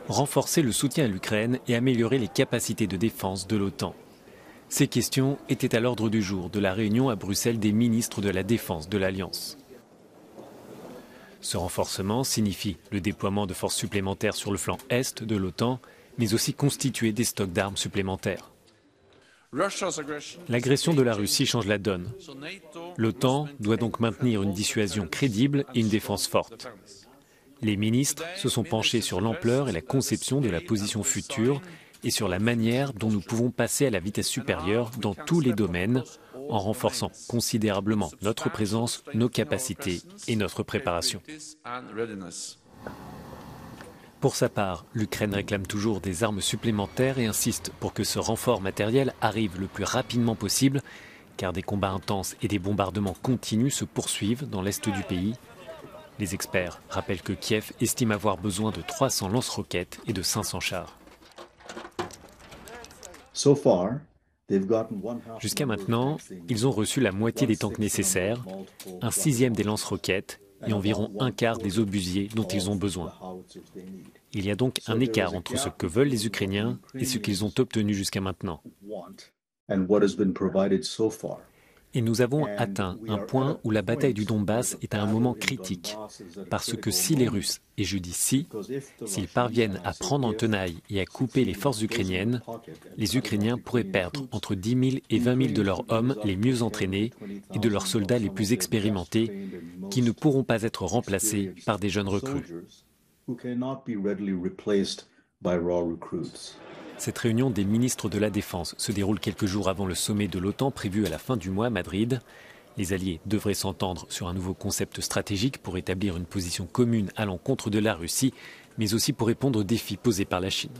renforcer le soutien à l'Ukraine et améliorer les capacités de défense de l'OTAN. Ces questions étaient à l'ordre du jour de la réunion à Bruxelles des ministres de la Défense de l'Alliance. Ce renforcement signifie le déploiement de forces supplémentaires sur le flanc est de l'OTAN, mais aussi constituer des stocks d'armes supplémentaires. L'agression de la Russie change la donne. L'OTAN doit donc maintenir une dissuasion crédible et une défense forte. Les ministres se sont penchés sur l'ampleur et la conception de la position future et sur la manière dont nous pouvons passer à la vitesse supérieure dans tous les domaines, en renforçant considérablement notre présence, nos capacités et notre préparation. Pour sa part, l'Ukraine réclame toujours des armes supplémentaires et insiste pour que ce renfort matériel arrive le plus rapidement possible, car des combats intenses et des bombardements continus se poursuivent dans l'est du pays. Les experts rappellent que Kiev estime avoir besoin de 300 lance-roquettes et de 500 chars. Jusqu'à maintenant, ils ont reçu la moitié des tanks nécessaires, un sixième des lance-roquettes et environ un quart des obusiers dont ils ont besoin. Il y a donc un écart entre ce que veulent les Ukrainiens et ce qu'ils ont obtenu jusqu'à maintenant. Et nous avons atteint un point où la bataille du Donbass est à un moment critique, parce que si les Russes, et je dis si, s'ils parviennent à prendre en tenaille et à couper les forces ukrainiennes, les Ukrainiens pourraient perdre entre 10 000 et 20 000 de leurs hommes les mieux entraînés et de leurs soldats les plus expérimentés, qui ne pourront pas être remplacés par des jeunes recrues. Cette réunion des ministres de la Défense se déroule quelques jours avant le sommet de l'OTAN prévu à la fin du mois à Madrid. Les alliés devraient s'entendre sur un nouveau concept stratégique pour établir une position commune à l'encontre de la Russie, mais aussi pour répondre aux défis posés par la Chine.